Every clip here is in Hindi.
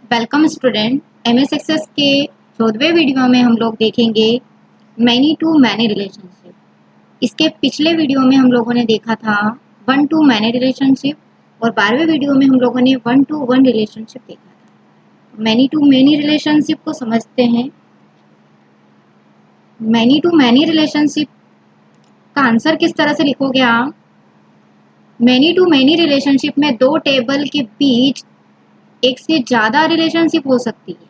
Welcome student. एमएस एक्सेस के 14वें वीडियो में हम लोग देखेंगे मैनी टू मैनी रिलेशनशिप। इसके पिछले वीडियो में हम लोगों ने देखा था वन टू मैनी रिलेशनशिप और 12वें वीडियो में हम लोगों ने वन टू वन रिलेशनशिप देखा था। मैनी टू मैनी रिलेशनशिप को समझते हैं। मैनी टू मैनी रिलेशनशिप का आंसर किस तरह से लिखोगे आप? मैनी टू मैनी रिलेशनशिप में दो टेबल के बीच एक से ज़्यादा रिलेशनशिप हो सकती है।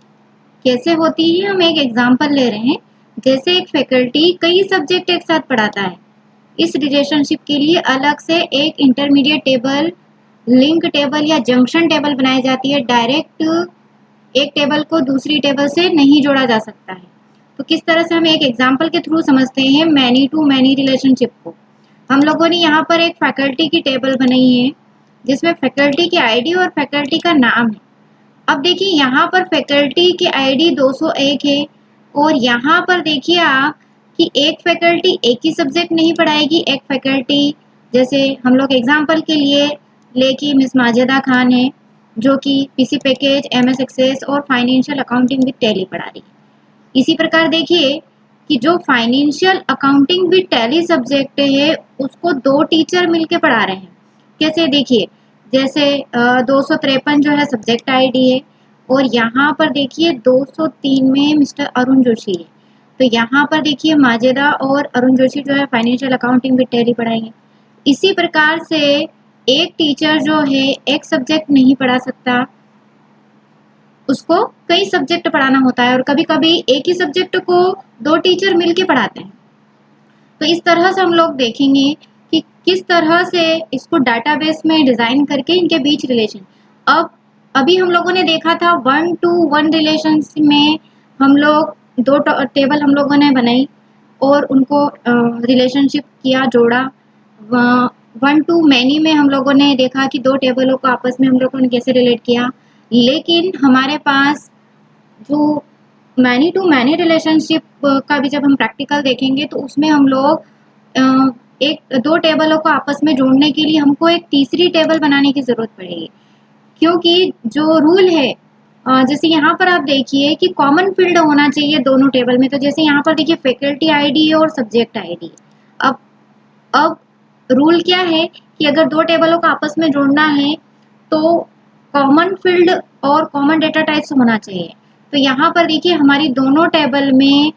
कैसे होती है, हम एक एग्जांपल ले रहे हैं। जैसे एक फैकल्टी कई सब्जेक्ट एक साथ पढ़ाता है, इस रिलेशनशिप के लिए अलग से एक इंटरमीडिएट टेबल, लिंक टेबल या जंक्शन टेबल बनाई जाती है। डायरेक्ट एक टेबल को दूसरी टेबल से नहीं जोड़ा जा सकता है। तो किस तरह से हम एक एग्जांपल के थ्रू समझते हैं मैनी टू मैनी रिलेशनशिप को। हम लोगों ने यहाँ पर एक फैकल्टी की टेबल बनाई है जिसमें फैकल्टी की आईडी और फैकल्टी का नाम है। अब देखिए यहाँ पर फैकल्टी की आईडी 201 है और यहाँ पर देखिए आप कि एक फैकल्टी एक ही सब्जेक्ट नहीं पढ़ाएगी। एक फैकल्टी, जैसे हम लोग एग्जांपल के लिए लेके मिस माजिदा खान है जो कि पीसी पैकेज, एमएस एक्सेस और फाइनेंशियल अकाउंटिंग विद टैली पढ़ा रही है। इसी प्रकार देखिए कि जो financial accounting with tally subject है उसको दो टीचर मिलके पढ़ा रहे हैं। कैसे देखिए, जैसे 253 जो है सब्जेक्ट आईडी है और यहाँ पर देखिए 203 में मिस्टर अरुण जोशी है। तो यहाँ पर देखिए माजिदा और अरुण जोशी जो है फाइनेंशियल अकाउंटिंग विद टैली पढ़ाएंगे। इसी प्रकार से एक टीचर जो है एक सब्जेक्ट नहीं पढ़ा सकता, उसको कई सब्जेक्ट पढ़ाना होता है और कभी कभी एक ही सब्जेक्ट को दो टीचर मिलके पढ़ाते हैं। तो इस तरह से हम लोग देखेंगे कि किस तरह से इसको डाटाबेस में डिजाइन करके इनके बीच रिलेशन। अब अभी हम लोगों ने देखा था वन टू वन रिलेशन में हम लोग दो टेबल हम लोगों ने बनाई और उनको रिलेशनशिप किया, जोड़ा। वन टू मैनी में हम लोगों ने देखा कि दो टेबलों को आपस में हम लोगों ने कैसे रिलेट किया। लेकिन हमारे पास जो मैनी टू मैनी रिलेशनशिप का भी जब हम प्रैक्टिकल देखेंगे तो उसमें हम लोग एक दो टेबलों को आपस में जोड़ने के लिए हमको एक तीसरी टेबल बनाने की जरूरत पड़ेगी। क्योंकि जो रूल है, जैसे यहाँ पर आप देखिए कि कॉमन फील्ड होना चाहिए दोनों टेबल में। तो जैसे यहाँ पर देखिए फैकल्टी आईडी और सब्जेक्ट आईडी। अब अब रूल क्या है कि अगर दो टेबलों को आपस में जोड़ना है तो कॉमन फील्ड और कॉमन डेटा टाइप्स होना चाहिए। तो यहाँ पर देखिए हमारी दोनों टेबल में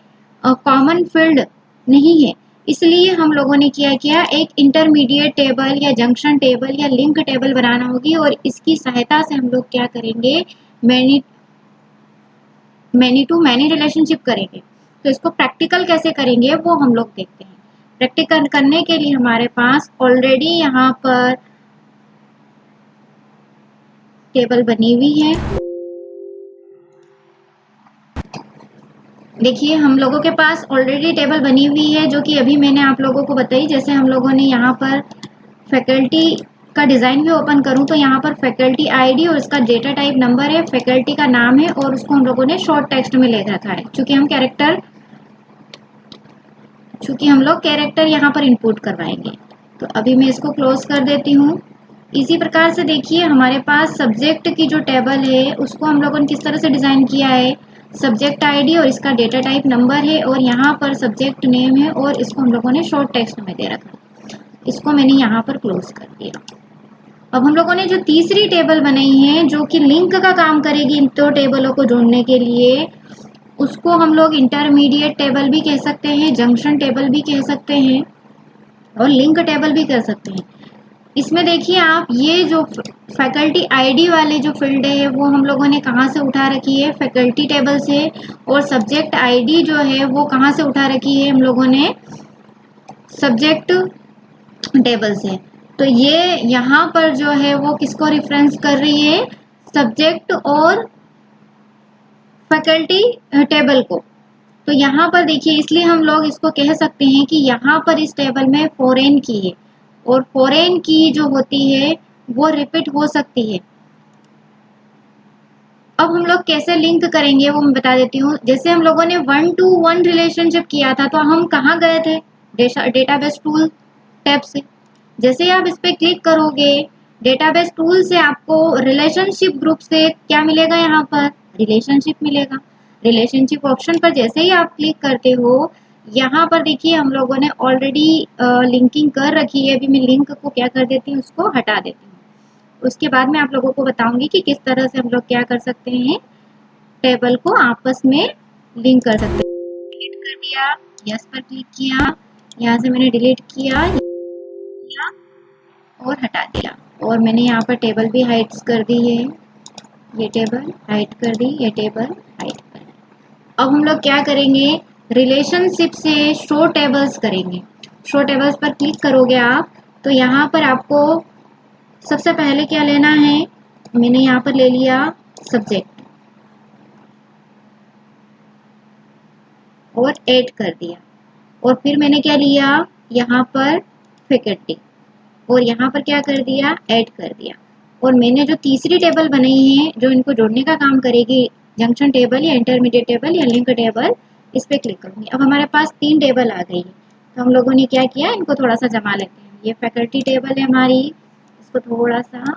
कॉमन फील्ड नहीं है, इसलिए हम लोगों ने क्या एक इंटरमीडिएट टेबल या जंक्शन टेबल या लिंक टेबल बनाना होगी और इसकी सहायता से हम लोग क्या करेंगे, many many to many relationship करेंगे। तो इसको प्रैक्टिकल कैसे करेंगे वो हम लोग देखते हैं। प्रैक्टिकल करने के लिए हमारे पास ऑलरेडी यहाँ पर टेबल बनी हुई है। देखिए हम लोगों के पास ऑलरेडी टेबल बनी हुई है जो कि अभी मैंने आप लोगों को बताई। जैसे हम लोगों ने यहाँ पर फैकल्टी का डिज़ाइन भी ओपन करूँ तो यहाँ पर फैकल्टी आईडी और इसका डेटा टाइप नंबर है, फैकल्टी का नाम है और उसको हम लोगों ने शॉर्ट टेक्स्ट में ले रखा है चूँकि हम लोग कैरेक्टर यहाँ पर इनपुट करवाएंगे। तो अभी मैं इसको क्लोज कर देती हूँ। इसी प्रकार से देखिए हमारे पास सब्जेक्ट की जो टेबल है उसको हम लोगों ने किस तरह से डिज़ाइन किया है। सब्जेक्ट आईडी और इसका डेटा टाइप नंबर है और यहाँ पर सब्जेक्ट नेम है और इसको हम लोगों ने शॉर्ट टेक्स्ट में दे रखा। इसको मैंने यहाँ पर क्लोज कर दिया। अब हम लोगों ने जो तीसरी टेबल बनाई है जो कि लिंक का काम करेगी इन दो टेबलों को जोड़ने के लिए, उसको हम लोग इंटरमीडिएट टेबल भी कह सकते हैं, जंक्शन टेबल भी कह सकते हैं और लिंक टेबल भी कह सकते हैं। इसमें देखिए आप ये जो फैकल्टी आईडी वाले जो फील्ड है वो हम लोगों ने कहाँ से उठा रखी है, फैकल्टी टेबल से। और सब्जेक्ट आईडी जो है वो कहाँ से उठा रखी है, हम लोगों ने सब्जेक्ट टेबल से। तो ये यहाँ पर जो है वो किसको रिफरेंस कर रही है, सब्जेक्ट और फैकल्टी टेबल को। तो यहाँ पर देखिए इसलिए हम लोग इसको कह सकते हैं कि यहाँ पर इस टेबल में फॉरेन की है और फॉरेन की जो होती है वो रिपीट हो सकती है। अब हम लोग कैसे लिंक करेंगे वो मैं बता देती हूँ। जैसे हम लोगों ने वन टू वन रिलेशनशिप किया था तो हम कहाँ गए थे, डेटाबेस टूल टैब से। जैसे आप इस पर क्लिक करोगे डेटाबेस टूल से आपको रिलेशनशिप ग्रुप से क्या मिलेगा, यहाँ पर रिलेशनशिप मिलेगा। रिलेशनशिप ऑप्शन पर जैसे ही आप क्लिक करते हो, यहाँ पर देखिए हम लोगों ने ऑलरेडी लिंकिंग कर रखी है। अभी मैं लिंक को क्या कर देती हूँ, उसको हटा देती हूँ। उसके बाद मैं आप लोगों को बताऊंगी कि किस तरह से हम लोग क्या कर सकते हैं, टेबल को आपस में लिंक कर सकते हैं। डिलीट कर दिया, यस पर क्लिक किया, यहाँ से मैंने डिलीट किया और हटा दिया, और मैंने यहाँ पर टेबल भी हाइड कर दी है। ये टेबल हाइड कर दी, ये टेबल हाइड कर दी। अब हम लोग क्या करेंगे, रिलेशनशिप से शो टेबल्स करेंगे। शो टेबल्स पर क्लिक करोगे आप, तो यहाँ पर आपको सबसे पहले क्या लेना है, मैंने यहाँ पर ले लिया सब्जेक्ट और ऐड कर दिया, और फिर मैंने क्या लिया, यहाँ पर फैकल्टी, और यहाँ पर क्या कर दिया, ऐड कर दिया। और मैंने जो तीसरी टेबल बनाई है जो इनको जोड़ने का काम करेगी, जंक्शन टेबल या इंटरमीडिएट टेबल या लिंक टेबल, इस पर क्लिक करूंगी। अब हमारे पास 3 टेबल आ गई है, तो हम लोगों ने क्या किया, इनको थोड़ा सा जमा लेते हैं। ये फैकल्टी टेबल है हमारी, इसको थोड़ा सा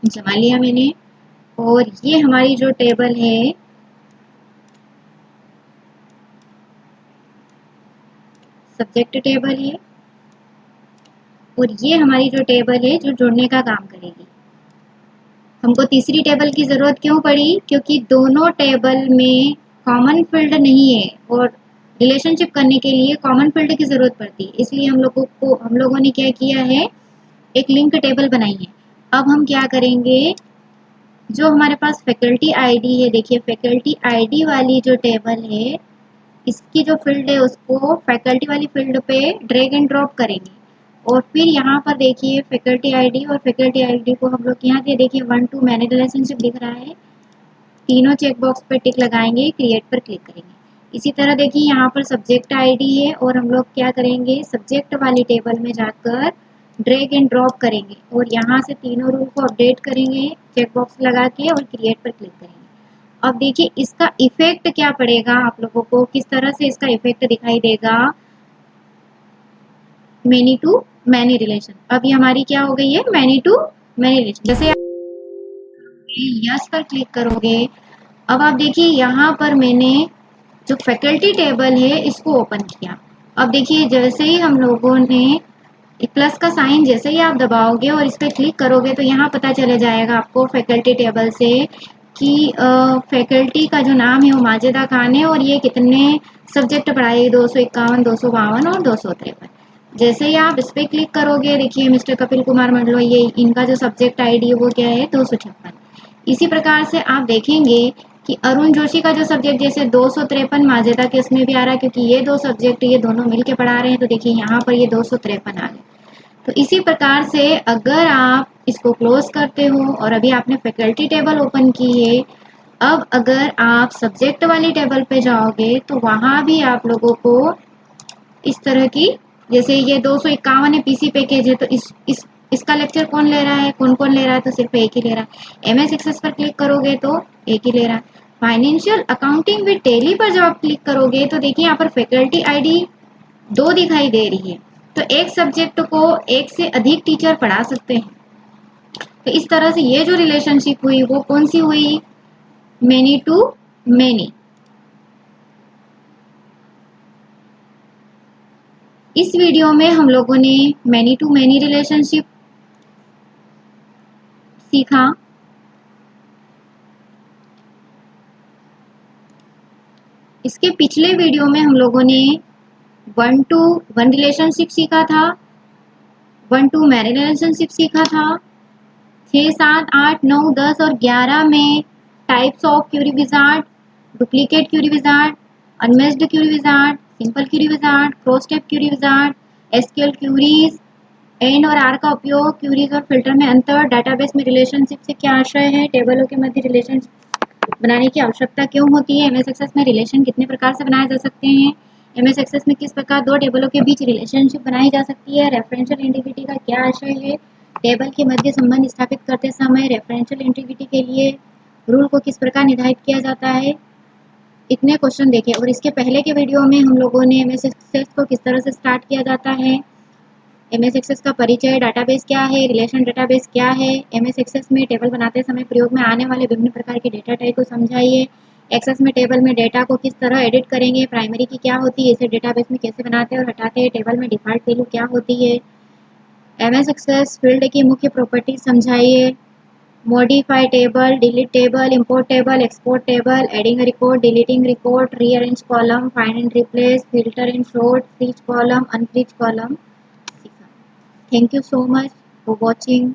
जमा लिया मैंने। और ये हमारी जो टेबल है, सब्जेक्ट टेबल है, और ये हमारी जो टेबल है जो जोड़ने का काम करेगी। हमको तीसरी टेबल की ज़रूरत क्यों पड़ी, क्योंकि दोनों टेबल में कॉमन फील्ड नहीं है, और रिलेशनशिप करने के लिए कॉमन फील्ड की ज़रूरत पड़ती है। इसलिए हम लोगों ने क्या किया है, एक लिंक टेबल बनाई है। अब हम क्या करेंगे, जो हमारे पास फैकल्टी आईडी है, देखिए फैकल्टी आईडी वाली जो टेबल है, इसकी जो फील्ड है उसको फैकल्टी वाली फील्ड पे ड्रैग एंड ड्रॉप करेंगे। और फिर यहाँ पर देखिए फैकल्टी आईडी, और फैकल्टी आईडी को हम लोग यहाँ पे देखिए 1 to मैनी रिलेशनशिप दिख रहा है, तीनों चेक बॉक्स पर टिक लगाएंगे, क्रिएट पर क्लिक करेंगे। इसी तरह देखिए यहाँ पर सब्जेक्ट आईडी है, और हम लोग क्या करेंगे, सब्जेक्ट वाली टेबल में जाकर ड्रैग एंड ड्रॉप करेंगे, और यहाँ से तीनों रूल को अपडेट करेंगे चेक बॉक्स लगा के, और क्रिएट पर क्लिक करेंगे। अब देखिए इसका इफेक्ट क्या पड़ेगा, आप लोगों को किस तरह से इसका इफेक्ट दिखाई देगा, मैनी टू मैनी रिलेशन। अब ये हमारी क्या हो गई है, मैनी टू मैनी रिलेशन। जैसे आप यस पर क्लिक करोगे, अब आप देखिए यहाँ पर मैंने जो फैकल्टी टेबल है इसको ओपन किया। अब देखिए जैसे ही हम लोगों ने प्लस का साइन जैसे ही आप दबाओगे और इस पर क्लिक करोगे, तो यहाँ पता चले जाएगा आपको फैकल्टी टेबल से कि फैकल्टी का जो नाम है वो माजिदा खान है, और ये कितने सब्जेक्ट पढ़ाए, 251, 252 और 253। जैसे ही आप इस पर क्लिक करोगे, देखिए मिस्टर कपिल कुमार मंडलो, ये इनका जो सब्जेक्ट आईडी है वो क्या है, 256। इसी प्रकार से आप देखेंगे कि अरुण जोशी का जो सब्जेक्ट जैसे 253 माजेदा के उसमें भी आ रहा है, क्योंकि ये दो सब्जेक्ट ये दोनों मिलके पढ़ा रहे हैं, तो देखिए यहाँ पर ये 253 आ गए। तो इसी प्रकार से अगर आप इसको क्लोज करते हो, और अभी आपने फैकल्टी टेबल ओपन की है, अब अगर आप सब्जेक्ट वाली टेबल पे जाओगे तो वहां भी आप लोगों को इस तरह की, जैसे ये 251 है पीसी पैकेज है, तो इसका लेक्चर कौन ले रहा है, कौन कौन ले रहा है, तो सिर्फ एक ही ले रहा है। एमएस एक्सेस पर क्लिक करोगे तो एक ही ले रहा है। फाइनेंशियल अकाउंटिंग विद टैली पर जब आप क्लिक करोगे, तो देखिए यहाँ पर फैकल्टी आईडी 2 दिखाई दे रही है, तो एक सब्जेक्ट को एक से अधिक टीचर पढ़ा सकते हैं। तो इस तरह से ये जो रिलेशनशिप हुई वो कौन सी हुई, मैनी टू मैनी। इस वीडियो में हम लोगों ने मैनी टू मैनी रिलेशनशिप सीखा। इसके पिछले वीडियो में हम लोगों ने 1 to 1 रिलेशनशिप सीखा था, 1 to मैनी रिलेशनशिप सीखा था। 6, 7, 8, 9, 10 और 11 में types of query wizard, duplicate query wizard, unmatched query wizard, simple query wizard, cross step query wizard, SQL queries, and और आर का उपयोग, क्यूरीज और फिल्टर में अंतर, डाटाबेस में रिलेशनशिप से क्या आशय है, टेबलों के मध्य रिलेशन बनाने की आवश्यकता क्यों होती है, एमएस एक्सेस में रिलेशन कितने प्रकार से बनाए जा सकते हैं, एमएस एक्सेस में किस प्रकार 2 टेबलों के बीच रिलेशनशिप बनाई जा सकती है, रेफरेंशियल इंटीग्रिटी का क्या आशय है, टेबल के मध्य संबंध स्थापित करते समय रेफरेंशियल इंटीग्रिटी के लिए रूल को किस प्रकार निर्धारित किया जाता है। इतने क्वेश्चन देखे। और इसके पहले के वीडियो में हम लोगों ने एमएस एक्सेस को किस तरह से स्टार्ट किया जाता है, एमएस एक्सेस का परिचय, डाटाबेस क्या है, रिलेशन डाटाबेस क्या है, एमएस एक्सेस में टेबल बनाते समय प्रयोग में आने वाले विभिन्न प्रकार के डेटा टाइप को समझाइए, एक्सेस में टेबल में डेटा को किस तरह एडिट करेंगे, प्राइमरी की क्या होती है, इसे डेटाबेस में कैसे बनाते हैं और हटाते हैं, टेबल में डिफॉल्ट वैल्यू क्या होती है, एमएस एक्सेस फील्ड की मुख्य प्रॉपर्टीज समझाइए, modify table, delete table, import table, export table, adding record, deleting record, rearrange column, find and replace, filter and sort, freeze column, unfreeze column सीखा। Thank you so much for watching.